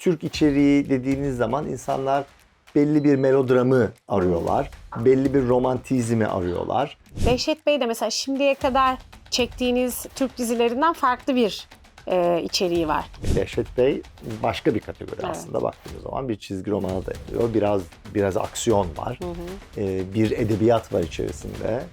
Türk içeriği dediğiniz zaman insanlar belli bir melodramı arıyorlar. Belli bir romantizmi arıyorlar. Behçet Bey de mesela şimdiye kadar çektiğiniz Türk dizilerinden farklı bir içeriği var. Behçet Bey başka bir kategori aslında baktığımız zaman bir çizgi romana dayanıyor. Biraz aksiyon var. Bir edebiyat var içerisinde.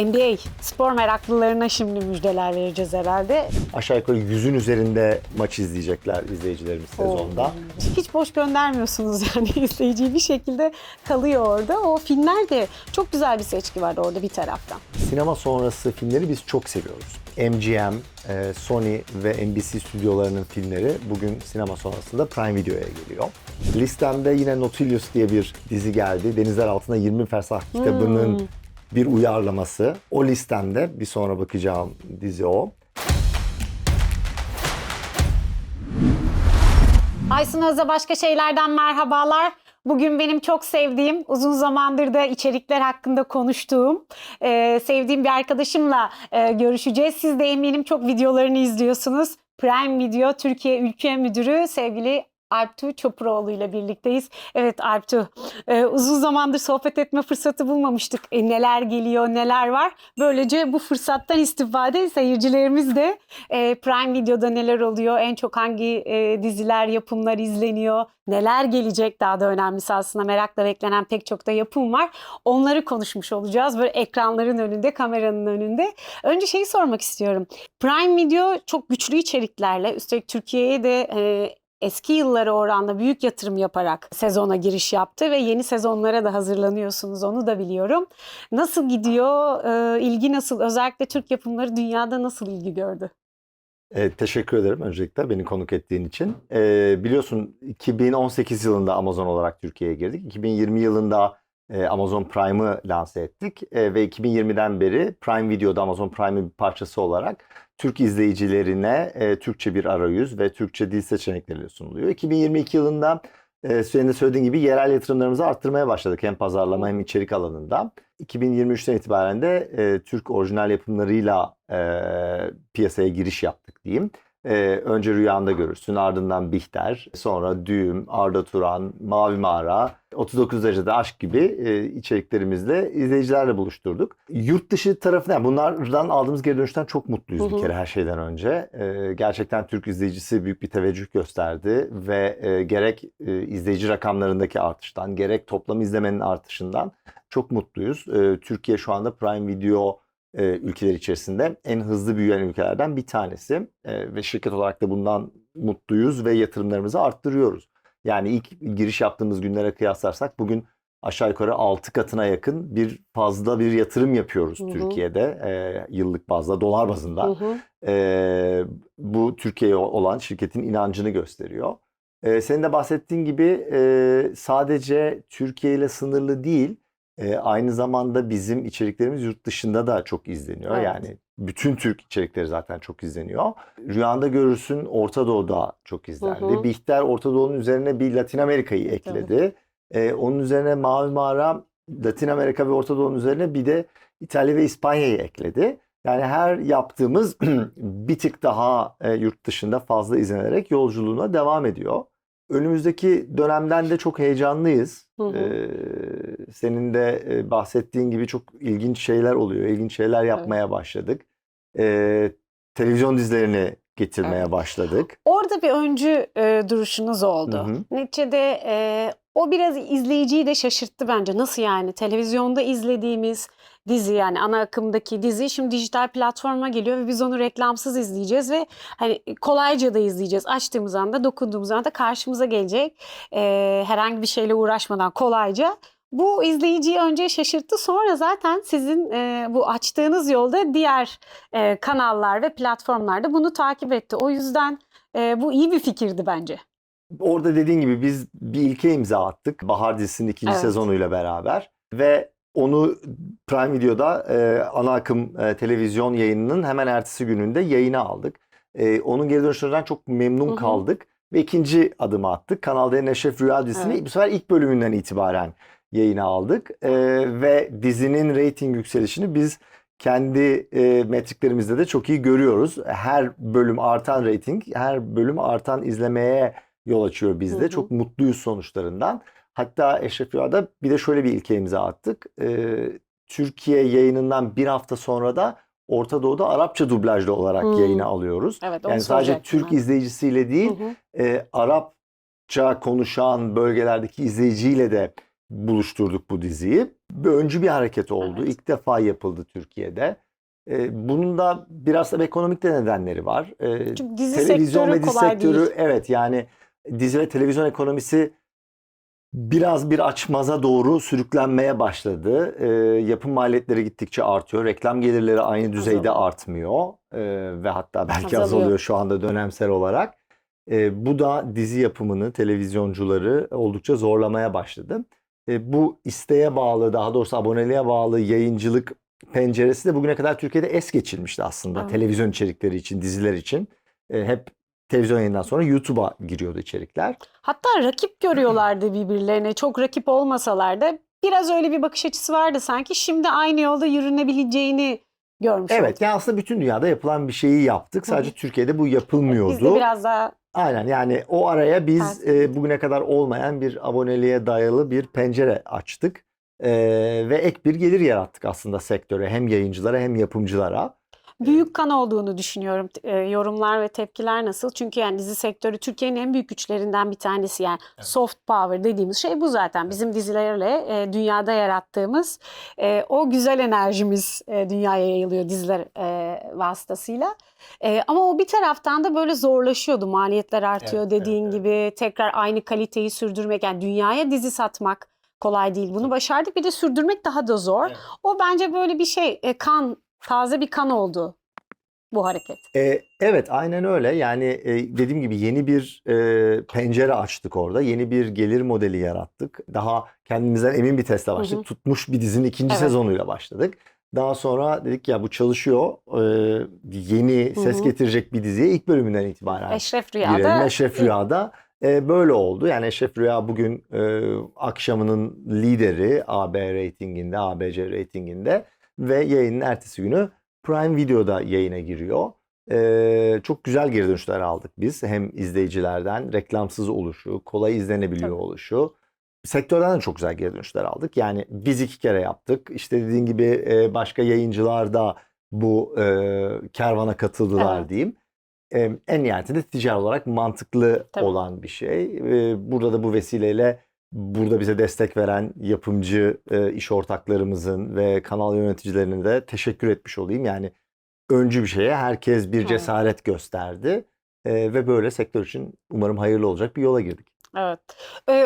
NBA spor meraklılarına şimdi müjdeler vereceğiz herhalde. Aşağı yukarı 100'ün üzerinde maç izleyecekler izleyicilerimiz sezonda. Hiç boş göndermiyorsunuz yani izleyiciyi bir şekilde kalıyor orada. O filmler de çok güzel bir seçki var orada bir taraftan. Sinema sonrası filmleri biz çok seviyoruz. MGM, Sony ve NBC stüdyolarının filmleri bugün sinema sonrasında Prime Video'ya geliyor. Listemde yine Nautilus diye bir dizi geldi. Denizler Altında 20 Fersah kitabının bir uyarlaması. O listemde bir sonra bakacağım dizi o. Aysun Öz'e başka şeylerden merhabalar. Bugün benim çok sevdiğim, uzun zamandır da içerikler hakkında konuştuğum, sevdiğim bir arkadaşımla görüşeceğiz. Siz de eminim çok videolarını izliyorsunuz. Prime Video Türkiye Ülke Müdürü sevgili Alptuğ Çopuroğlu ile birlikteyiz. Evet Alptuğ, uzun zamandır sohbet etme fırsatı bulmamıştık. Neler geliyor, neler var. Böylece bu fırsattan istifade seyircilerimiz de Prime Video'da neler oluyor, en çok hangi diziler, yapımlar izleniyor, neler gelecek daha da önemlisi aslında merakla beklenen pek çok da yapım var. Onları konuşmuş olacağız böyle ekranların önünde, kameranın önünde. Önce şeyi sormak istiyorum. Prime Video çok güçlü içeriklerle, üstelik Türkiye'ye de eski yıllara oranla büyük yatırım yaparak sezona giriş yaptı ve yeni sezonlara da hazırlanıyorsunuz, onu da biliyorum. Nasıl gidiyor? İlgi nasıl? Özellikle Türk yapımları dünyada nasıl ilgi gördü? Teşekkür ederim öncelikle beni konuk ettiğin için. Biliyorsun 2018 yılında Amazon olarak Türkiye'ye girdik. 2020 yılında Amazon Prime'ı lanse ettik ve 2020'den beri Prime Video'da Amazon Prime'ın bir parçası olarak Türk izleyicilerine Türkçe bir arayüz ve Türkçe dil seçenekleriyle sunuluyor. 2022 yılında senin de söylediğin gibi yerel yatırımlarımızı arttırmaya başladık hem pazarlama hem içerik alanında. 2023'ten itibaren de Türk orijinal yapımlarıyla piyasaya giriş yaptık diyeyim. Önce Rüyanda Görürsün, ardından Bihter, sonra Düğüm, Arda Turan, Mavi Mağara, 39 Derecede Aşk gibi içeriklerimizle izleyicilerle buluşturduk. Yurt dışı tarafından, yani bunlardan aldığımız geri dönüşten çok mutluyuz bir kere her şeyden önce. Gerçekten Türk izleyicisi büyük bir teveccüh gösterdi ve gerek izleyici rakamlarındaki artıştan, gerek toplam izlemenin artışından çok mutluyuz. Türkiye şu anda Prime Video ülkeler içerisinde en hızlı büyüyen ülkelerden bir tanesi ve şirket olarak da bundan mutluyuz ve yatırımlarımızı arttırıyoruz. Yani ilk giriş yaptığımız günlere kıyaslarsak bugün aşağı yukarı 6 katına yakın fazla bir yatırım yapıyoruz Türkiye'de yıllık bazda, dolar bazında. Bu Türkiye'ye olan şirketin inancını gösteriyor. Senin de bahsettiğin gibi sadece Türkiye ile sınırlı değil. Aynı zamanda bizim içeriklerimiz yurt dışında da çok izleniyor. Evet. Yani bütün Türk içerikleri zaten çok izleniyor. Rüyanda Görürsün Orta Doğu'da çok izlendi. Bihter Orta Doğu'nun üzerine bir Latin Amerika'yı ekledi. Onun üzerine Mavi Mağara Latin Amerika ve Orta Doğu'nun üzerine bir de İtalya ve İspanya'yı ekledi. Yani her yaptığımız bir tık daha yurt dışında fazla izlenerek yolculuğuna devam ediyor. Önümüzdeki dönemden de çok heyecanlıyız. Senin de bahsettiğin gibi çok ilginç şeyler oluyor. İlginç şeyler yapmaya başladık. Televizyon dizilerini getirmeye başladık. Orada bir öncü duruşunuz oldu. Neticede o biraz izleyiciyi de şaşırttı bence. Nasıl yani? Televizyonda izlediğimiz dizi, yani ana akımdaki dizi şimdi dijital platforma geliyor ve biz onu reklamsız izleyeceğiz ve hani kolayca da izleyeceğiz. Açtığımız anda, dokunduğumuz anda karşımıza gelecek. Herhangi bir şeyle uğraşmadan kolayca. Bu izleyiciyi önce şaşırttı. Sonra zaten sizin bu açtığınız yolda diğer kanallar ve platformlarda bunu takip etti. O yüzden bu iyi bir fikirdi bence. Orada dediğin gibi biz bir ilke imza attık. Bahar dizisinin ikinci sezonuyla beraber ve onu Prime Video'da ana akım televizyon yayınının hemen ertesi gününde yayına aldık. Onun geri dönüşlerinden çok memnun kaldık ve ikinci adımı attık. Kanal D Neşref Rüya dizisini bu sefer ilk bölümünden itibaren yayına aldık. Ve dizinin reyting yükselişini biz kendi metriklerimizde de çok iyi görüyoruz. Her bölüm artan reyting, her bölüm artan izlemeye yol açıyor bizde. Çok mutluyuz sonuçlarından. Hatta Eşref Rüya'da bir de şöyle bir ilke imza attık. Türkiye yayınından bir hafta sonra da Orta Doğu'da Arapça dublajlı olarak yayına alıyoruz. Evet, onu Yani sadece soracaktım Türk ben. izleyicisiyle değil, Arapça konuşan bölgelerdeki izleyiciyle de buluşturduk bu diziyi. Öncü bir hareket oldu. Evet. İlk defa yapıldı Türkiye'de. Bunun da biraz da ekonomik de nedenleri var. Çünkü dizi Televizyon sektörü ve dizi kolay sektörü, değil. evet, yani dizi ve televizyon ekonomisi biraz bir açmaza doğru sürüklenmeye başladı. Yapım maliyetleri gittikçe artıyor. Reklam gelirleri aynı düzeyde Azalıyor. artmıyor. Ve hatta belki Azalıyor. azalıyor şu anda dönemsel olarak. Bu da dizi yapımını, televizyoncuları oldukça zorlamaya başladı. Bu isteğe bağlı, daha doğrusu aboneliğe bağlı yayıncılık penceresi de bugüne kadar Türkiye'de es geçilmişti aslında. Evet. Televizyon içerikleri için, diziler için. Hep televizyon yayından sonra YouTube'a giriyordu içerikler. Hatta rakip görüyorlardı birbirlerine. Çok rakip olmasalar da biraz öyle bir bakış açısı vardı sanki. Şimdi aynı yolda yürünebileceğini görmüş Evet, olduk. yani aslında bütün dünyada yapılan bir şeyi yaptık. Sadece Türkiye'de bu yapılmıyordu. Biz de biraz daha Aynen, yani o araya biz bugüne kadar olmayan bir aboneliğe dayalı bir pencere açtık. Ve ek bir gelir yarattık aslında sektöre, hem yayıncılara hem yapımcılara. büyük kan olduğunu düşünüyorum. Yorumlar ve tepkiler nasıl? Çünkü yani dizi sektörü Türkiye'nin en büyük güçlerinden bir tanesi. Yani soft power dediğimiz şey bu zaten. Bizim dizilerle dünyada yarattığımız o güzel enerjimiz dünyaya yayılıyor diziler vasıtasıyla. Ama o bir taraftan da böyle zorlaşıyordu. Maliyetler artıyor dediğin gibi. Tekrar aynı kaliteyi sürdürmek, yani dünyaya dizi satmak kolay değil. Bunu başardık. Bir de sürdürmek daha da zor. O bence böyle bir şey, taze bir kan oldu bu hareket. Evet, aynen öyle. Yani dediğim gibi yeni bir pencere açtık orada. Yeni bir gelir modeli yarattık. Daha kendimizden emin bir testle başladık. Tutmuş bir dizinin ikinci sezonuyla başladık. Daha sonra dedik ya bu çalışıyor. Yeni ses getirecek bir diziye ilk bölümünden itibaren Eşref girelim. Rüya'da Eşref Rüya'da böyle oldu. Yani Eşref Rüya bugün akşamının lideri AB reytinginde, ABC reytinginde ve yayının ertesi günü Prime Video'da yayına giriyor. Çok güzel geri dönüşler aldık biz. Hem izleyicilerden reklamsız oluşu, kolay izlenebiliyor oluşu. Sektörden de çok güzel geri dönüşler aldık. Yani biz 2 kere yaptık. İşte dediğin gibi başka yayıncılar da bu kervana katıldılar diyeyim. En nihayetinde ticari olarak mantıklı olan bir şey. Burada da bu vesileyle burada bize destek veren yapımcı iş ortaklarımızın ve kanal yöneticilerine de teşekkür etmiş olayım. Yani öncü bir şeye herkes bir cesaret gösterdi ve böyle sektör için umarım hayırlı olacak bir yola girdik. Evet.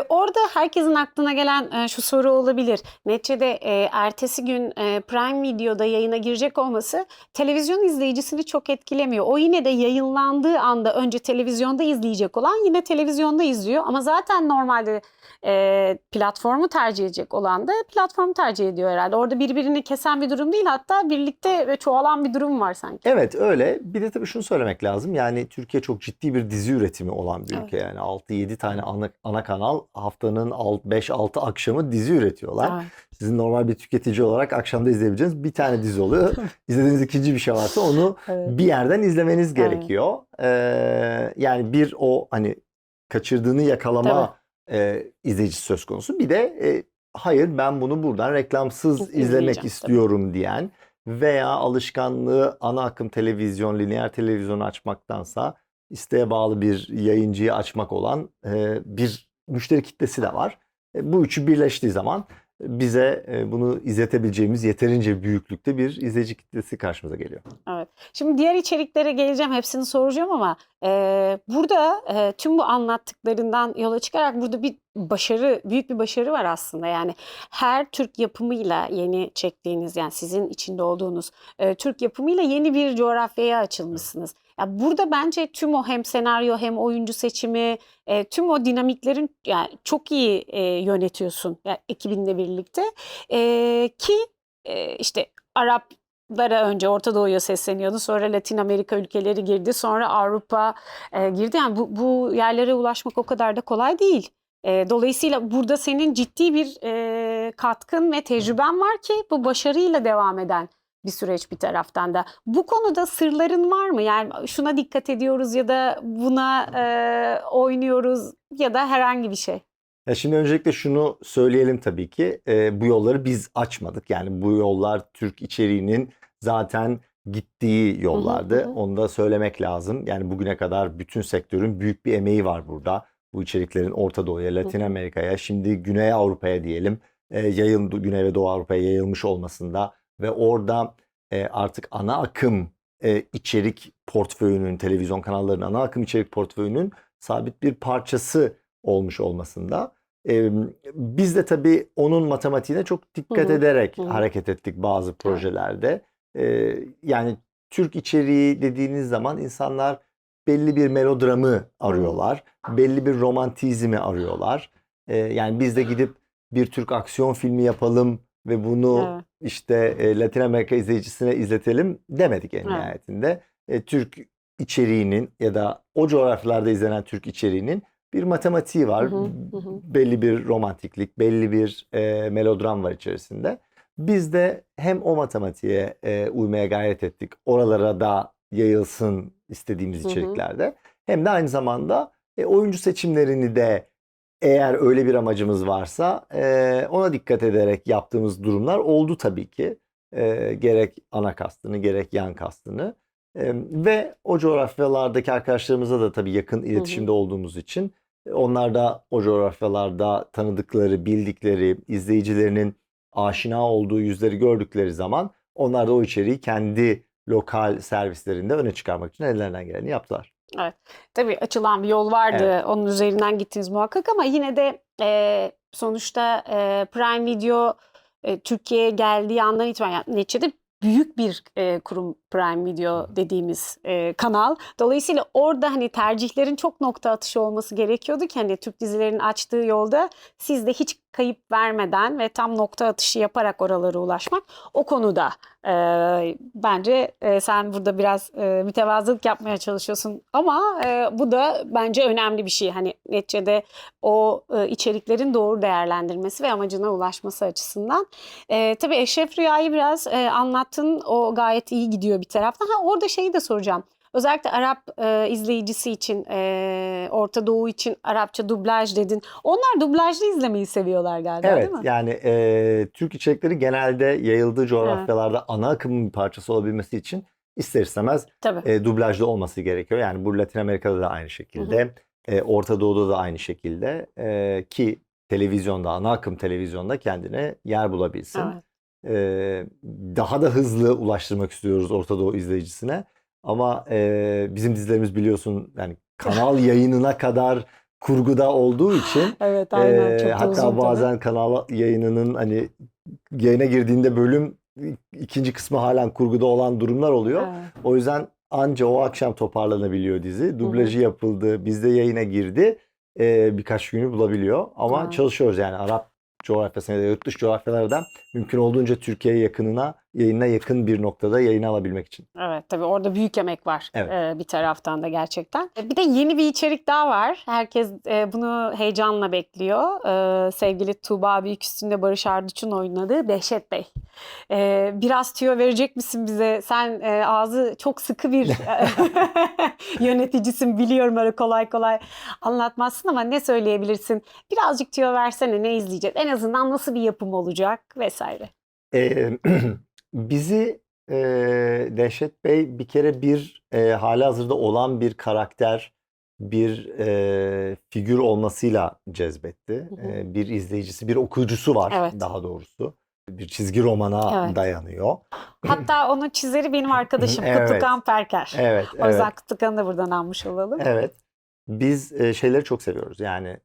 Orada herkesin aklına gelen şu soru olabilir. Neticede ertesi gün Prime Video'da yayına girecek olması televizyon izleyicisini çok etkilemiyor. O yine de yayınlandığı anda önce televizyonda izleyecek olan yine televizyonda izliyor. Ama zaten normalde platformu tercih edecek olan da platformu tercih ediyor herhalde. Orada birbirini kesen bir durum değil, hatta birlikte ve çoğalan bir durum var sanki. Evet, öyle. Bir de tabii şunu söylemek lazım. Yani Türkiye çok ciddi bir dizi üretimi olan bir ülke. Yani 6-7 tane ana kanal haftanın 5-6 akşamı dizi üretiyorlar. Evet. Sizin normal bir tüketici olarak akşamda izleyebileceğiniz bir tane dizi oluyor. İzlediğiniz ikinci bir şey varsa onu bir yerden izlemeniz gerekiyor. Yani bir o hani kaçırdığını yakalama izleyicisi söz konusu. Bir de hayır ben bunu buradan reklamsız izlemek istiyorum diyen veya alışkanlığı ana akım televizyon, lineer televizyon açmaktansa isteğe bağlı bir yayıncıyı açmak olan bir müşteri kitlesi de var. Bu üçü birleştiği zaman bize bunu izletebileceğimiz yeterince büyüklükte bir izleyici kitlesi karşımıza geliyor. Evet. Şimdi diğer içeriklere geleceğim, hepsini soracağım ama burada tüm bu anlattıklarından yola çıkarak burada bir başarı, büyük bir başarı var aslında. Yani her Türk yapımıyla yeni çektiğiniz, yani sizin içinde olduğunuz Türk yapımıyla yeni bir coğrafyaya açılmışsınız. Ya burada bence tüm o hem senaryo hem oyuncu seçimi, tüm o dinamiklerin yani çok iyi yönetiyorsun yani ekibinle birlikte. Ki işte Araplara önce Orta Doğu'ya sesleniyordu. Sonra Latin Amerika ülkeleri girdi. Sonra Avrupa girdi. Yani bu yerlere ulaşmak o kadar da kolay değil. Dolayısıyla burada senin ciddi bir katkın ve tecrüben var ki bu başarıyla devam eden bir süreç bir taraftan da. Bu konuda sırların var mı? Yani şuna dikkat ediyoruz ya da buna oynuyoruz ya da herhangi bir şey. Ya şimdi öncelikle şunu söyleyelim tabii ki. Bu yolları biz açmadık. Yani bu yollar Türk içeriğinin zaten gittiği yollardı. Onu da söylemek lazım. Yani bugüne kadar bütün sektörün büyük bir emeği var burada. Bu içeriklerin Orta Doğu'ya, Latin Amerika'ya, şimdi Güney Avrupa'ya diyelim, Güney ve Doğu Avrupa'ya yayılmış olmasında ve orada artık ana akım içerik portföyünün, televizyon kanallarının ana akım içerik portföyünün sabit bir parçası olmuş olmasında. Biz de tabii onun matematiğine çok dikkat ederek hareket ettik bazı projelerde. Yani Türk içeriği dediğiniz zaman insanlar belli bir melodramı arıyorlar, belli bir romantizmi arıyorlar. Yani biz de gidip bir Türk aksiyon filmi yapalım ve bunu işte Latin Amerika izleyicisine izletelim demedik en nihayetinde. Türk içeriğinin ya da o coğrafyalarda izlenen Türk içeriğinin bir matematiği var. Belli bir romantiklik, belli bir melodram var içerisinde. Biz de hem o matematiğe uymaya gayret ettik. Oralara da yayılsın istediğimiz içeriklerde. Hem de aynı zamanda oyuncu seçimlerini de eğer öyle bir amacımız varsa ona dikkat ederek yaptığımız durumlar oldu tabii ki. Gerek ana kastını gerek yan kastını. Ve o coğrafyalardaki arkadaşlarımıza da tabii yakın iletişimde olduğumuz için onlar da o coğrafyalarda tanıdıkları, bildikleri, izleyicilerinin aşina olduğu yüzleri gördükleri zaman onlar da o içeriği kendi lokal servislerinde öne çıkarmak için ellerinden geleni yaptılar. Evet. Tabii açılan bir yol vardı. Onun üzerinden gittiniz muhakkak ama yine de sonuçta Prime Video Türkiye'ye geldiği andan itibaren yani neticede büyük bir kurum Prime Video dediğimiz kanal. Dolayısıyla orada hani tercihlerin çok nokta atışı olması gerekiyordu ki hani Türk dizilerinin açtığı yolda siz de hiç kayıp vermeden ve tam nokta atışı yaparak oralara ulaşmak o konuda bence sen burada biraz mütevazılık yapmaya çalışıyorsun ama bu da bence önemli bir şey. Hani neticede o içeriklerin doğru değerlendirmesi ve amacına ulaşması açısından. Tabii Eşref Rüya'yı biraz anlattın. O gayet iyi gidiyor bir taraftan. Ha, orada şeyi de soracağım. Özellikle Arap izleyicisi için, Orta Doğu için Arapça dublaj dedin. Onlar dublajlı izlemeyi seviyorlar galiba, Evet, değil mi? yani Türk içerikleri genelde yayıldığı coğrafyalarda ana akımın bir parçası olabilmesi için ister istemez Tabii. dublajlı olması gerekiyor. Yani bu Latin Amerika'da da aynı şekilde, Orta Doğu'da da aynı şekilde ki televizyonda, ana akım televizyonda kendine yer bulabilsin. Evet. Daha da hızlı ulaştırmak istiyoruz Orta Doğu izleyicisine. Ama bizim dizilerimiz biliyorsun yani kanal yayınına kadar kurguda olduğu için Evet, aynen. Çok da hatta uzun bazen kanal yayınının hani yayına girdiğinde bölüm ikinci kısmı halen kurguda olan durumlar oluyor. Evet. O yüzden anca o akşam toparlanabiliyor dizi. Dublajı yapıldı, bizde yayına girdi. Birkaç günü bulabiliyor. Ama Evet. çalışıyoruz yani Arap coğrafyasına ya da yurt dışı coğrafyalardan mümkün olduğunca Türkiye'ye yayına yakın bir noktada yayını alabilmek için. Evet, tabii orada büyük emek var Evet. bir taraftan da gerçekten. Bir de yeni bir içerik daha var. Herkes bunu heyecanla bekliyor. Sevgili Tuğba Büyüküstün'de Barış Arduç'un oynadığı Dehşet Bey. Biraz tüyo verecek misin bize? Sen ağzı çok sıkı bir yöneticisin biliyorum, öyle kolay kolay anlatmazsın ama ne söyleyebilirsin? Birazcık tüyo versene, ne izleyeceğiz? En azından nasıl bir yapım olacak vesaire. Bizi Dehşet Bey bir kere halihazırda olan bir karakter, bir figür olmasıyla cezbetti. Bir izleyicisi, bir okuyucusu var Evet. daha doğrusu. Bir çizgi romana Evet. dayanıyor. Hatta onun çizeri benim arkadaşım Evet. Kutlukan Perker. Evet, O yüzden evet. Kutlukan'ı da buradan almış olalım. Evet. Biz şeyleri çok seviyoruz. Yani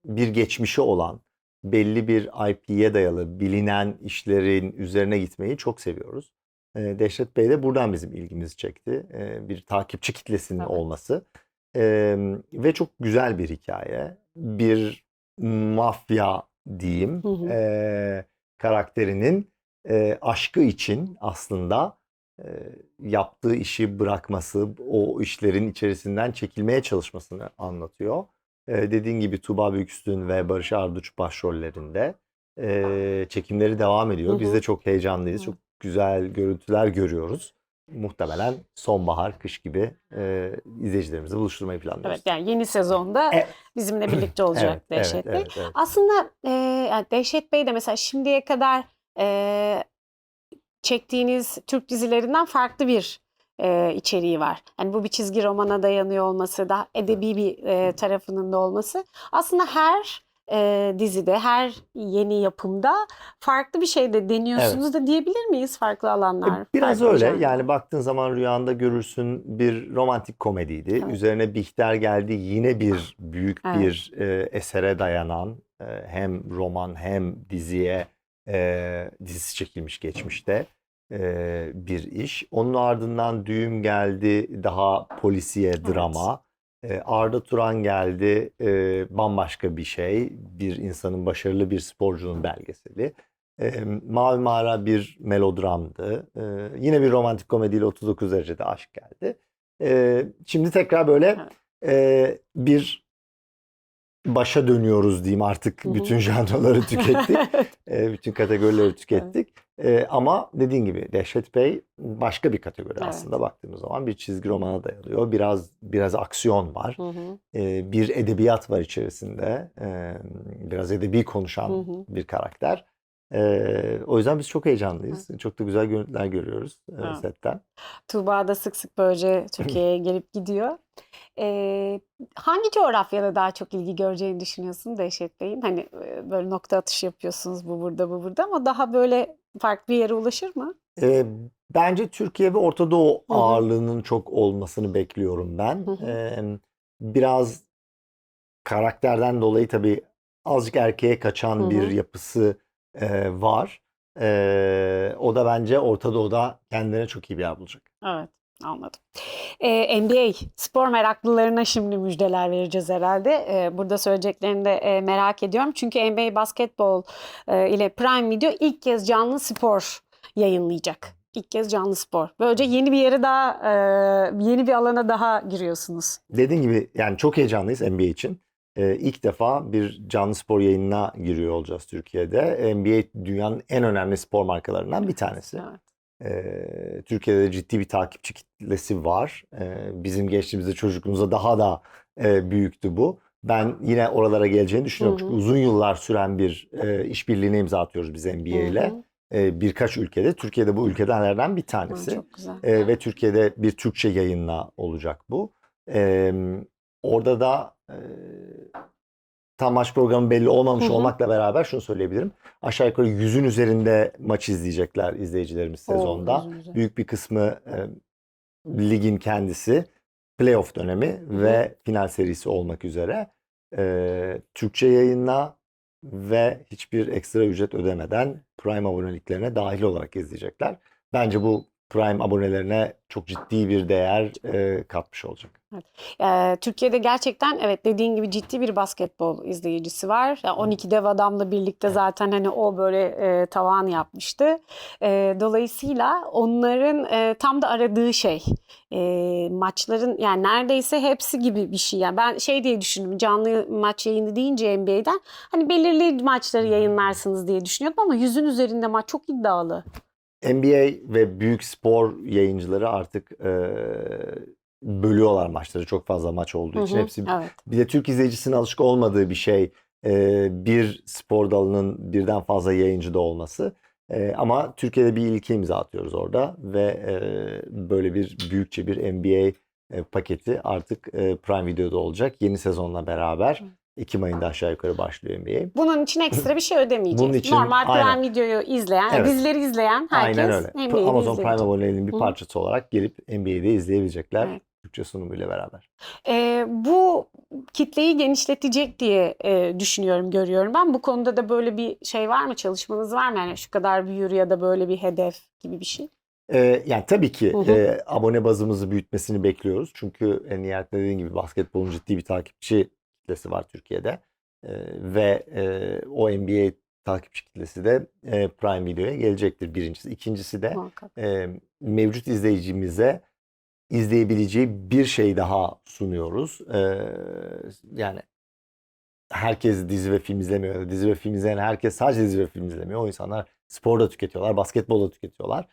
bir geçmişi olan, belli bir IP'ye dayalı, bilinen işlerin üzerine gitmeyi çok seviyoruz. Dehşet Bey de buradan bizim ilgimizi çekti. Bir takipçi kitlesinin Evet. olması. Ve çok güzel bir hikaye. Bir mafya diyeyim, karakterinin aşkı için aslında yaptığı işi bırakması, o işlerin içerisinden çekilmeye çalışmasını anlatıyor. Dediğin gibi Tuğba Büyüküstün ve Barış Arduç başrollerinde çekimleri devam ediyor. Biz de çok heyecanlıyız. Çok güzel görüntüler görüyoruz. Muhtemelen sonbahar, kış gibi izleyicilerimizi buluşturmayı planlıyoruz. Evet, yani yeni sezonda Evet. bizimle birlikte olacak Evet, Dehşet Bey. evet. Aslında yani Dehşet Bey de mesela şimdiye kadar çektiğiniz Türk dizilerinden farklı bir içeriği var. Yani bu bir çizgi romana dayanıyor olması, daha edebi bir tarafının da olması. Aslında her dizide, her yeni yapımda farklı bir şey de deniyorsunuz da diyebilir miyiz? Farklı alanlar, Biraz farklı öyle. janralar. Yani baktığın zaman rüyanda görürsün, bir romantik komediydi. Evet. Üzerine Bihter geldi. Yine bir büyük Evet. bir esere dayanan hem roman hem diziye dizisi çekilmiş geçmişte bir iş. Onun ardından Düğüm geldi. Daha polisiye drama. Arda Turan geldi. Bambaşka bir şey. Bir insanın, başarılı bir sporcunun belgeseli. Mavi Mağara bir melodramdı. Yine bir romantik komediyle 39 derecede aşk geldi. Şimdi tekrar böyle bir başa dönüyoruz diyeyim, artık bütün janraları tükettik. Bütün kategorileri tükettik. Ama dediğin gibi Dehşet Bey başka bir kategori aslında baktığımız zaman. Bir çizgi romana dayanıyor. Biraz aksiyon var. Bir edebiyat var içerisinde. Biraz edebi konuşan bir karakter. O yüzden biz çok heyecanlıyız. Çok da güzel görüntüler görüyoruz setten. Tuğba da sık sık böylece Türkiye'ye gelip gidiyor. Hangi coğrafyada daha çok ilgi göreceğini düşünüyorsun Dehşet Bey'in? Hani böyle nokta atışı yapıyorsunuz, bu burada bu burada, ama daha böyle farklı bir yere ulaşır mı? Bence Türkiye ve Orta Doğu ağırlığının çok olmasını bekliyorum ben. Biraz karakterden dolayı tabii azıcık erkeğe kaçan bir yapısı var. O da bence Orta Doğu'da kendine çok iyi bir yer bulacak. Evet, anladım. NBA spor meraklılarına şimdi müjdeler vereceğiz herhalde. Burada söyleyeceklerini de merak ediyorum. Çünkü NBA basketbol ile Prime Video ilk kez canlı spor yayınlayacak. İlk kez canlı spor. Böylece yeni bir yere daha, yeni bir alana daha giriyorsunuz. Dediğim gibi yani çok heyecanlıyız NBA için. İlk defa bir canlı spor yayınına giriyor olacağız Türkiye'de. NBA dünyanın en önemli spor markalarından bir tanesi. Evet. Türkiye'de de ciddi bir takipçi kitlesi var. Bizim gençliğimizde, çocukluğumuzda daha da büyüktü bu. Ben yine oralara geleceğini düşünüyorum. Çünkü uzun yıllar süren bir işbirliğine imza atıyoruz biz NBA ile. Birkaç ülkede. Türkiye'de bu ülkelerden bir tanesi. Çok güzel. Ve Türkiye'de bir Türkçe yayınla olacak bu. Orada da tam maç programı belli olmamış olmakla beraber şunu söyleyebilirim. Aşağı yukarı 100'ün üzerinde maç izleyecekler izleyicilerimiz sezonda. Büyük bir kısmı ligin kendisi, playoff dönemi ve final serisi olmak üzere. Türkçe yayınla ve hiçbir ekstra ücret ödemeden Prime aboneliklerine dahil olarak izleyecekler. Bence bu Prime abonelerine çok ciddi bir değer katmış olacak. Evet. Türkiye'de gerçekten evet dediğin gibi ciddi bir basketbol izleyicisi var. Yani 12 dev adamla birlikte zaten hani o böyle tavan yapmıştı. Dolayısıyla onların tam da aradığı şey maçların yani neredeyse hepsi gibi bir şey. Yani ben şey diye düşündüm, canlı maç yayını deyince NBA'den hani belirli maçları yayınlarsınız diye düşünüyordum ama 100'ün üzerinde maç çok iddialı. NBA ve büyük spor yayıncıları artık bölüyorlar maçları, çok fazla maç olduğu için. Hepsi bir de Türk izleyicisinin alışık olmadığı bir şey bir spor dalının birden fazla yayıncıda olması. Ama Türkiye'de bir ilke imza atıyoruz orada ve böyle bir büyükçe bir NBA paketi artık Prime Video'da olacak. Yeni sezonla beraber Ekim ayında aşağı yukarı başlıyor NBA. Bunun için ekstra bir şey ödemeyeceğiz. Bunun için, normal Prime aynen. Video'yu izleyen, dizileri izleyen herkes aynen öyle. NBA'yi Amazon Prime izleyecek. aboneliğinin bir parçası olarak gelip NBA'de izleyebilecekler. Türkçe sunumuyla beraber. Bu kitleyi genişletecek diye düşünüyorum, görüyorum ben. Bu konuda da böyle bir şey var mı? Çalışmanız var mı? Yani şu kadar büyür ya da böyle bir hedef gibi bir şey. Yani tabii ki abone bazımızı büyütmesini bekliyoruz. Çünkü nihayetinde dediğim gibi basketbolun ciddi bir takipçi kitlesi var Türkiye'de. Ve o NBA takipçi kitlesi de Prime Video'ya gelecektir birincisi. İkincisi de mevcut izleyicimize izleyebileceği bir şey daha sunuyoruz. Yani herkes dizi ve film izlemiyor. Dizi ve film izleyen herkes sadece dizi ve film izlemiyor. O insanlar spor da tüketiyorlar, basketbol da tüketiyorlar.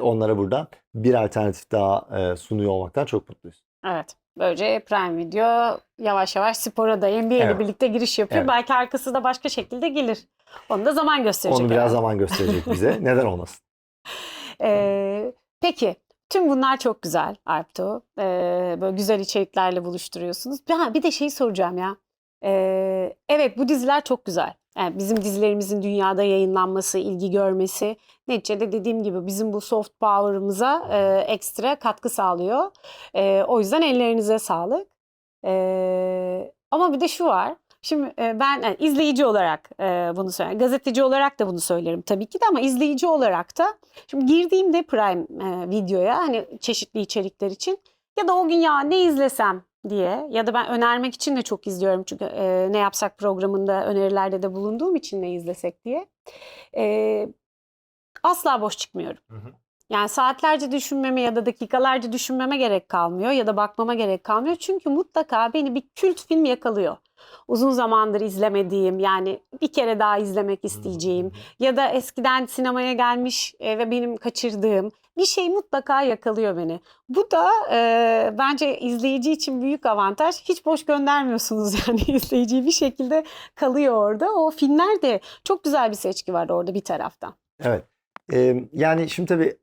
Onlara burada bir alternatif daha sunuyor olmaktan çok mutluyuz. Evet. Böylece Prime Video yavaş yavaş spora da NBA ile Evet. birlikte giriş yapıyor. Evet. Belki arkası da başka şekilde gelir. Onu da zaman gösterecek Onu biraz herhalde. zaman gösterecek bize. Neden olmasın? Peki tüm bunlar çok güzel Alptu. Böyle güzel içeriklerle buluşturuyorsunuz. Bir de şey soracağım ya. Evet, bu diziler çok güzel. Yani bizim dizilerimizin dünyada yayınlanması, ilgi görmesi neticede dediğim gibi bizim bu soft power'ımıza ekstra katkı sağlıyor. O yüzden ellerinize sağlık. Ama bir de şu var. Şimdi ben yani izleyici olarak bunu söylerim. Gazeteci olarak da bunu söylerim tabii ki de, ama izleyici olarak da şimdi girdiğimde Prime Video'ya hani çeşitli içerikler için ya da o gün ya ne izlesem diye, ya da ben önermek için de çok izliyorum çünkü Ne Yapsak programında önerilerde de bulunduğum için ne izlesek diye asla boş çıkmıyorum. Hı hı. Yani saatlerce düşünmeme ya da dakikalarca düşünmeme gerek kalmıyor ya da bakmama gerek kalmıyor. Çünkü mutlaka beni bir kült film yakalıyor. Uzun zamandır izlemediğim, yani bir kere daha izlemek isteyeceğim ya da eskiden sinemaya gelmiş ve benim kaçırdığım bir şey mutlaka yakalıyor beni. Bu da bence izleyici için büyük avantaj. Hiç boş göndermiyorsunuz yani izleyiciyi, bir şekilde kalıyor orada. O filmler de çok güzel bir seçki var orada bir taraftan. Evet. Yani şimdi tabii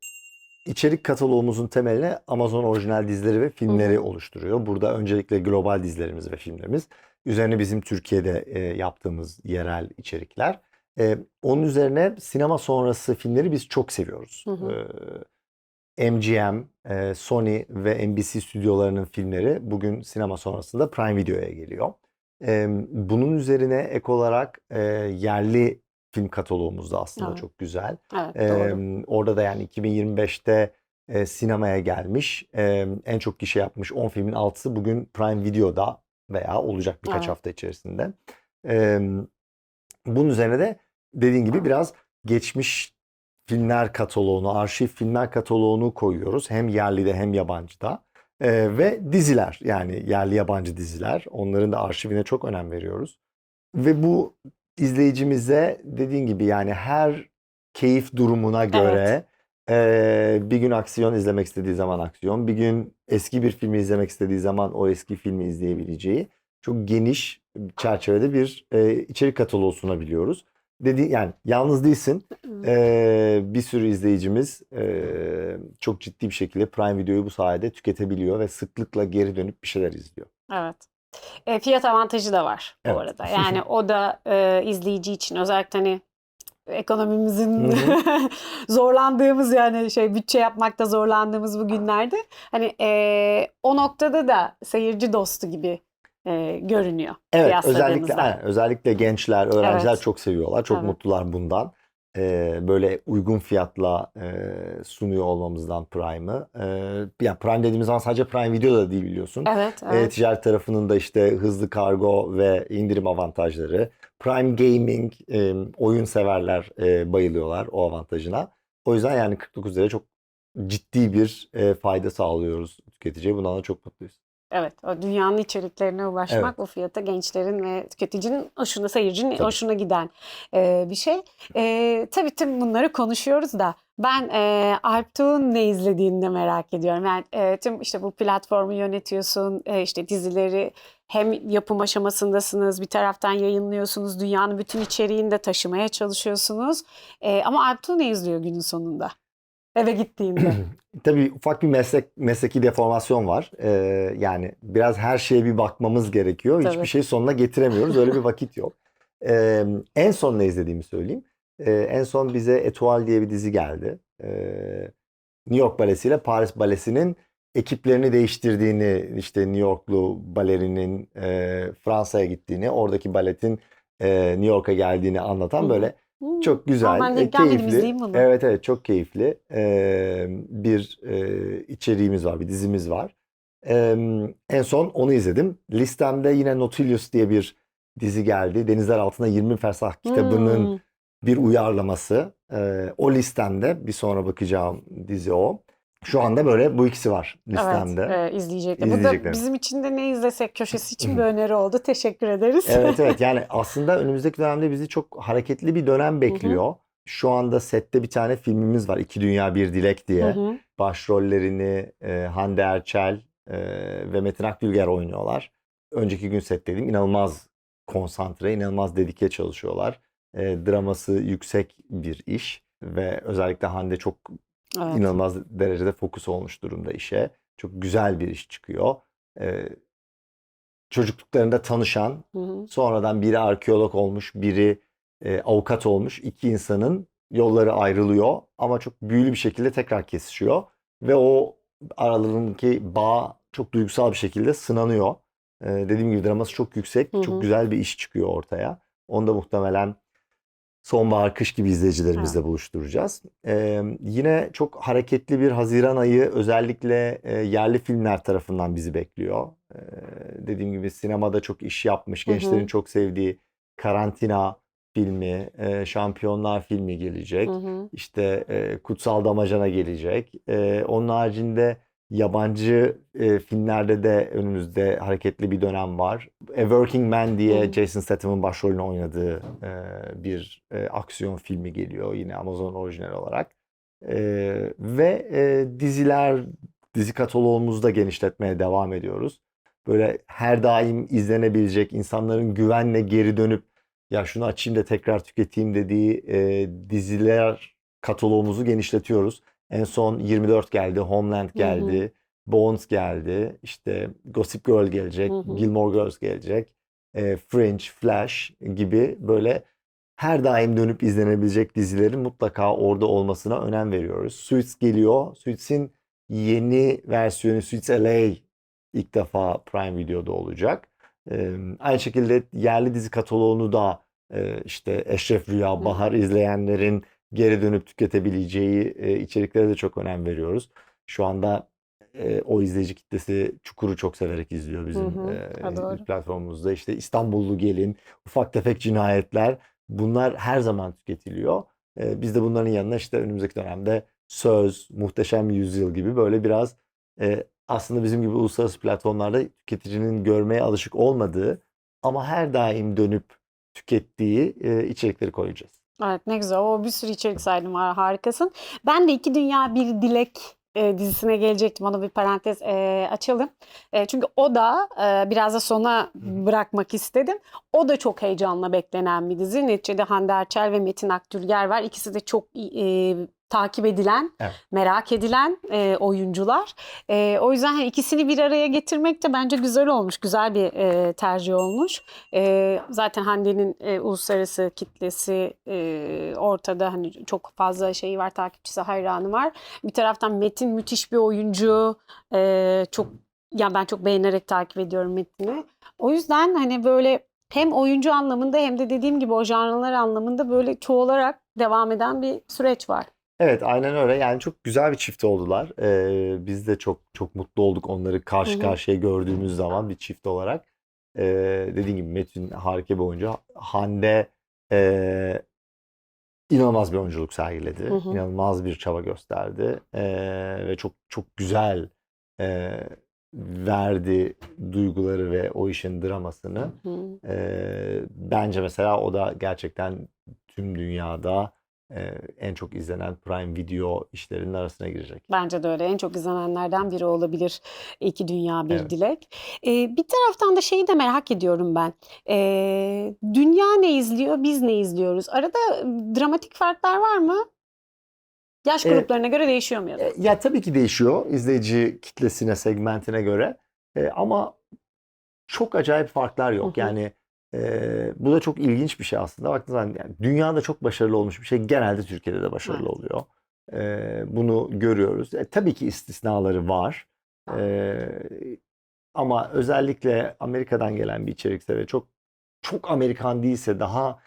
içerik kataloğumuzun temelini Amazon orijinal dizileri ve filmleri oluşturuyor. Burada öncelikle global dizilerimiz ve filmlerimiz. Üzerine bizim Türkiye'de yaptığımız yerel içerikler. Onun üzerine sinema sonrası filmleri biz çok seviyoruz. MGM, Sony ve NBC stüdyolarının filmleri bugün sinema sonrasında Prime Video'ya geliyor. Bunun üzerine ek olarak yerli film kataloğumuz da aslında Evet. çok güzel. Evet, doğru. Orada da yani 2025'te sinemaya gelmiş, en çok gişe yapmış 10 filmin 6'sı bugün Prime Video'da veya olacak birkaç Evet. hafta içerisinde. Bunun üzerine de dediğin gibi biraz geçmiş filmler kataloğunu, arşiv filmler kataloğunu koyuyoruz. Hem yerlide hem yabancıda. Ve diziler, yani yerli yabancı diziler. Onların da arşivine çok önem veriyoruz. Ve bu izleyicimize dediğin gibi yani her keyif durumuna göre bir gün aksiyon izlemek istediği zaman aksiyon, bir gün eski bir filmi izlemek istediği zaman o eski filmi izleyebileceği çok geniş çerçevede bir içerik kataloğu sunabiliyoruz. Yani yalnız değilsin. Bir sürü izleyicimiz çok ciddi bir şekilde Prime Video'yu bu sayede tüketebiliyor ve sıklıkla geri dönüp bir şeyler izliyor. Evet. Fiyat avantajı da var bu Evet. arada. Yani o da izleyici için özellikle hani ekonomimizin zorlandığımız, yani bütçe yapmakta zorlandığımız bu günlerde hani o noktada da seyirci dostu gibi görünüyor Evet, kıyasladığımızda. özellikle gençler, öğrenciler Evet. çok seviyorlar. Çok Evet. mutlular bundan. Böyle uygun fiyatla sunuyor olmamızdan Prime'ı. Yani Prime dediğimiz zaman sadece Prime Video da değil, biliyorsun. Evet, evet. Ticaret tarafının da işte hızlı kargo ve indirim avantajları. Prime Gaming, oyun severler bayılıyorlar o avantajına. O yüzden yani 49 liraya çok ciddi bir fayda sağlıyoruz tüketiciye. Bundan da çok mutluyuz. Evet, o dünyanın içeriklerine ulaşmak Evet. o fiyata gençlerin ve tüketicinin hoşuna, seyircinin Tabii. hoşuna giden bir şey. Tabii tüm bunları konuşuyoruz da ben Alptuğ'un ne izlediğini de merak ediyorum. Yani tüm işte bu platformu yönetiyorsun, işte dizileri hem yapım aşamasındasınız, bir taraftan yayınlıyorsunuz, dünyanın bütün içeriğini de taşımaya çalışıyorsunuz. Ama Alptuğ ne izliyor günün sonunda? Eve gittiğinde. Tabii ufak bir mesleki deformasyon var. Yani biraz her şeye bir bakmamız gerekiyor. Tabii. Hiçbir şeyi sonuna getiremiyoruz. Öyle bir vakit yok. En son ne izlediğimi söyleyeyim. En son bize Etoile diye bir dizi geldi. New York Balesi ile Paris Balesi'nin ekiplerini değiştirdiğini, işte New Yorklu balerinin Fransa'ya gittiğini, oradaki baletin New York'a geldiğini anlatan böyle çok güzel, Ben denk gelmedim, keyifli. izleyeyim bunu. Evet, çok keyifli bir içeriğimiz var, bir dizimiz var. En son onu izledim. Listemde yine Nautilus diye bir dizi geldi. Denizler Altında 20 Fersah kitabının bir uyarlaması. O listemde bir sonra bakacağım dizi o. Şu anda böyle bu ikisi var listemde. Evet, izleyecekler. Bu da bizim için de ne izlesek köşesi için bir öneri oldu. Teşekkür ederiz. Evet, yani aslında önümüzdeki dönemde bizi çok hareketli bir dönem bekliyor. şu anda sette bir tane filmimiz var. İki Dünya Bir Dilek diye. Hı hı. Başrollerini Hande Erçel ve Metin Akdülger oynuyorlar. Önceki gün setteydim. İnanılmaz konsantre, inanılmaz dedike çalışıyorlar. Draması yüksek bir iş ve özellikle Hande çok Evet. inanılmaz derecede fokus olmuş durumda işe. Çok güzel bir iş çıkıyor. E, Çocukluklarında tanışan, Hı hı. sonradan biri arkeolog olmuş, biri avukat olmuş. İki insanın yolları ayrılıyor ama çok büyülü bir şekilde tekrar kesişiyor. Ve o aralarındaki bağ çok duygusal bir şekilde sınanıyor. Dediğim gibi draması çok yüksek, Hı çok hı. güzel bir iş çıkıyor ortaya. Onu da muhtemelen sonbahar kış gibi Evet. izleyicilerimizle buluşturacağız. Yine çok hareketli bir Haziran ayı özellikle yerli filmler tarafından bizi bekliyor. Dediğim gibi sinemada çok iş yapmış, Hı gençlerin hı. çok sevdiği Karantina filmi, Şampiyonlar filmi Hı gelecek. hı. İşte Kutsal Damacana gelecek. Onun haricinde yabancı filmlerde de önümüzde hareketli bir dönem var. A Working Man Hı diye hı. Jason Statham'ın başrolünü oynadığı bir aksiyon filmi geliyor yine Amazon orijinal olarak. Ve dizi kataloğumuzu da genişletmeye devam ediyoruz. Böyle her daim izlenebilecek, insanların güvenle geri dönüp ya şunu açayım da tekrar tüketeyim dediği diziler kataloğumuzu genişletiyoruz. En son 24 geldi, Homeland Hı hı. geldi, Bones geldi, işte Gossip Girl Hı gelecek, hı. Gilmore Girls gelecek, Fringe, Flash gibi böyle her daim dönüp izlenebilecek dizilerin mutlaka orada olmasına önem veriyoruz. Suits geliyor. Suits'in yeni versiyonu Suits LA ilk defa Prime Video'da olacak. Aynı şekilde yerli dizi kataloğunu da işte Eşref Rüya, Bahar izleyenlerin geri dönüp tüketebileceği içeriklere de çok önem veriyoruz. Şu anda o izleyici kitlesi Çukur'u çok severek izliyor Hı bizim hı. Ha, doğru. platformumuzda. İşte İstanbullu Gelin, Ufak Tefek Cinayetler bunlar her zaman tüketiliyor. Biz de bunların yanına işte önümüzdeki dönemde Söz, Muhteşem Yüzyıl gibi böyle biraz aslında bizim gibi uluslararası platformlarda tüketicinin görmeye alışık olmadığı ama her daim dönüp tükettiği içerikleri koyacağız. Evet, ne güzel. O bir sürü içerik saydım. Harikasın. Ben de İki Dünya Bir Dilek dizisine gelecektim. Ona bir parantez açalım. Çünkü o da biraz da sona bırakmak istedim. O da çok heyecanla beklenen bir dizi. Neticede Hande Erçel ve Metin Akdülger var. İkisi de çok takip edilen, Evet. merak edilen oyuncular. O yüzden hani ikisini bir araya getirmek de bence güzel olmuş. Güzel bir tercih olmuş. Zaten Hande'nin uluslararası kitlesi ortada, hani çok fazla şeyi var, takipçisi, hayranı var. Bir taraftan Metin müthiş bir oyuncu. Çok, ya ben çok beğenerek takip ediyorum Metin'i. O yüzden hani böyle hem oyuncu anlamında hem de dediğim gibi o janralar anlamında böyle çoğalarak devam eden bir süreç var. Evet, aynen öyle. Yani çok güzel bir çift oldular. Biz de çok çok mutlu olduk onları Hı karşı hı. karşıya gördüğümüz zaman bir çift olarak. Dediğim gibi Metin harika bir oyuncu. Hande ee, inanılmaz bir oyunculuk Hı sergiledi. hı. İnanılmaz bir çaba gösterdi. Ve çok çok güzel verdi duyguları ve o işin dramasını. Hı. Bence mesela o da gerçekten tüm dünyada en çok izlenen Prime Video işlerinin arasına girecek. Bence de öyle. En çok izlenenlerden biri olabilir İki Dünya Bir Evet. Dilek. Bir taraftan da şeyi de merak ediyorum ben. Dünya ne izliyor, biz ne izliyoruz? Arada dramatik farklar var mı? Yaş E, gruplarına göre değişiyor mu ya da? Ya tabii ki değişiyor izleyici kitlesine, segmentine göre. Ama çok acayip farklar Hı yok. hı. Yani bu da çok ilginç bir şey aslında. Baktığınız zaman yani dünyada çok başarılı olmuş bir şey genelde Türkiye'de de başarılı Evet. oluyor. Bunu görüyoruz. Tabii ki istisnaları var. E, Ama özellikle Amerika'dan gelen bir içerikse ve çok çok Amerikan değilse daha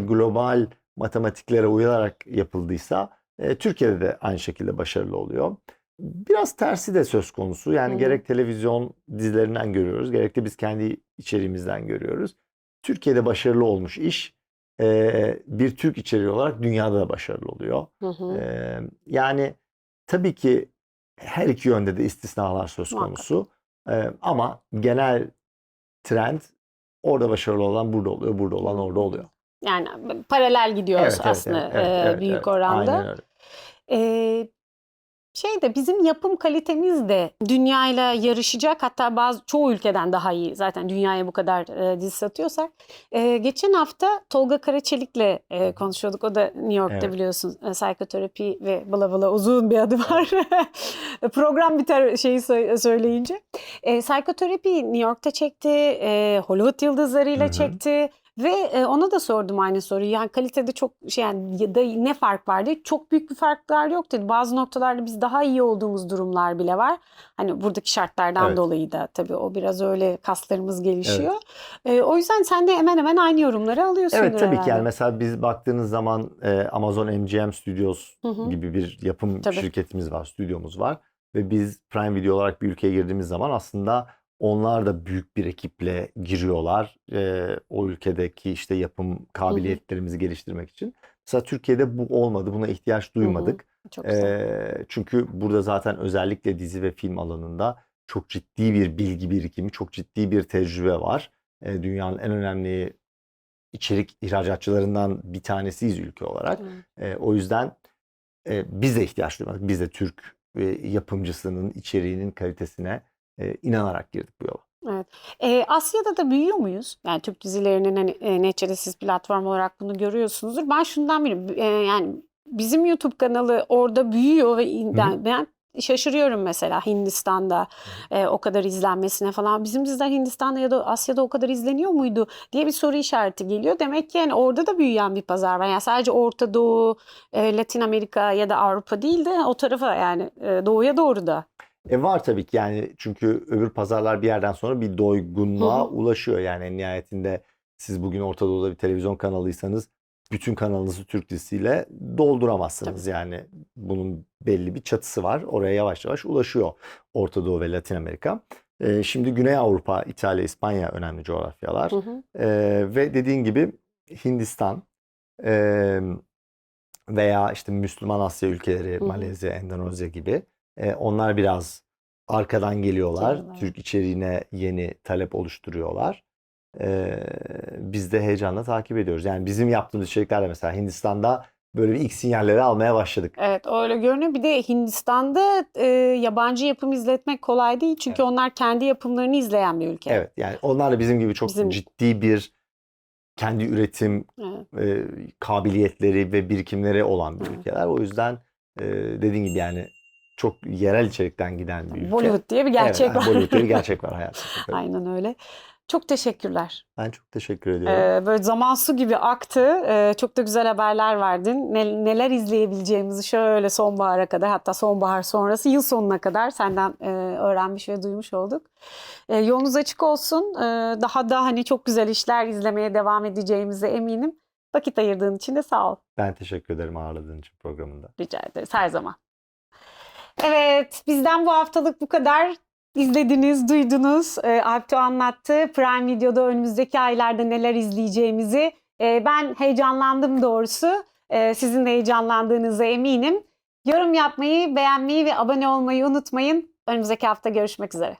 global matematiklere uyularak yapıldıysa Türkiye'de de aynı şekilde başarılı oluyor. Biraz tersi de söz konusu. Hı Yani hı. gerek televizyon dizilerinden görüyoruz, gerek de biz kendi içeriğimizden görüyoruz. Türkiye'de başarılı olmuş iş bir Türk içeriği olarak dünyada da başarılı oluyor. Hı hı. Yani tabii ki her iki yönde de istisnalar söz Muhakkak. konusu. Ama genel trend orada başarılı olan burada oluyor, burada olan orada Hı hı. oluyor. Yani paralel gidiyoruz aslında büyük evet. oranda. Aynen öyle. Bizim yapım kalitemiz de dünyayla yarışacak. Hatta çoğu ülkeden daha iyi. Zaten dünyaya bu kadar dizi satıyorsak. Geçen hafta Tolga Karaçelik'le konuşuyorduk. O da New York'ta Evet. biliyorsun. Psikoterapi ve bla bla uzun bir adı var. Program biter söyleyince. Psikoterapi New York'ta çekti. Hollywood yıldızlarıyla çekti. Ve ona da sordum aynı soruyu. Yani kalitede çok yani ya da ne fark var diye. Çok büyük bir farklar yok dedi. Bazı noktalarda biz daha iyi olduğumuz durumlar bile var. Hani buradaki şartlardan dolayı da tabii o biraz öyle kaslarımız gelişiyor. O yüzden sen de hemen hemen aynı yorumları alıyorsundur Evet tabii ki herhalde. yani mesela biz baktığınız zaman Amazon MGM Studios gibi bir yapım şirketimiz var, stüdyomuz var. Ve biz Prime Video olarak bir ülkeye girdiğimiz zaman aslında onlar da büyük bir ekiple giriyorlar. O ülkedeki işte yapım kabiliyetlerimizi geliştirmek için. Mesela Türkiye'de bu olmadı. Buna ihtiyaç duymadık. Çok güzel. Çünkü burada zaten özellikle dizi ve film alanında çok ciddi bir bilgi birikimi, çok ciddi bir tecrübe var. Dünyanın en önemli içerik ihracatçılarından bir tanesiyiz ülke olarak. O yüzden biz de ihtiyaç duymadık. Biz de Türk yapımcısının içeriğinin kalitesine inanarak girdik bu yola. Evet. Asya'da da büyüyor muyuz? Yani Türk dizilerinin hani neticede siz platform olarak bunu görüyorsunuzdur. Ben şundan biliyorum. Yani bizim YouTube kanalı orada büyüyor ve ben şaşırıyorum mesela Hindistan'da o kadar izlenmesine falan. Bizim diziler Hindistan'da ya da Asya'da o kadar izleniyor muydu diye bir soru işareti geliyor. Demek ki yani orada da büyüyen bir pazar var. Yani sadece Orta Doğu, Latin Amerika ya da Avrupa değil de o tarafa yani doğuya doğru da. Var tabii ki yani çünkü öbür pazarlar bir yerden sonra bir doygunluğa ulaşıyor. Yani en nihayetinde siz bugün Orta Doğu'da bir televizyon kanalıysanız bütün kanalınızı Türk dizisiyle dolduramazsınız. Tabii. Yani bunun belli bir çatısı var. Oraya yavaş yavaş ulaşıyor Orta Doğu ve Latin Amerika. Şimdi Güney Avrupa, İtalya, İspanya önemli coğrafyalar. Ve dediğin gibi Hindistan veya işte Müslüman Asya ülkeleri, Malezya, Endonezya gibi onlar biraz arkadan geliyorlar. Türk içeriğine yeni talep oluşturuyorlar. Biz de heyecanla takip ediyoruz. Yani bizim yaptığımız içeriklerle mesela Hindistan'da böyle bir ilk sinyalleri almaya başladık. Evet öyle görünüyor. Bir de Hindistan'da yabancı yapım izletmek kolay değil. Çünkü onlar kendi yapımlarını izleyen bir ülke. Evet yani onlar da bizim gibi çok ciddi bir kendi üretim kabiliyetleri ve birikimleri olan bir ülkeler. O yüzden dediğin gibi yani çok yerel içerikten giden bir ülke. Bollywood diye bir gerçek var. Bollywood diye bir gerçek var hayatımızda. Aynen öyle. Çok teşekkürler. Ben çok teşekkür ediyorum. Böyle zaman su gibi aktı. Çok da güzel haberler verdin. Neler izleyebileceğimizi şöyle sonbahara kadar, hatta sonbahar sonrası yıl sonuna kadar senden öğrenmiş ve duymuş olduk. Yolunuz açık olsun. Daha da hani çok güzel işler izlemeye devam edeceğimize eminim. Vakit ayırdığın için de sağ ol. Ben teşekkür ederim ağırladığın için programında. Rica ederiz her zaman. Evet, bizden bu haftalık bu kadar. İzlediniz, duydunuz. Alptu anlattı. Prime Video'da önümüzdeki aylarda neler izleyeceğimizi. Ben heyecanlandım doğrusu. Sizin de heyecanlandığınıza eminim. Yorum yapmayı, beğenmeyi ve abone olmayı unutmayın. Önümüzdeki hafta görüşmek üzere.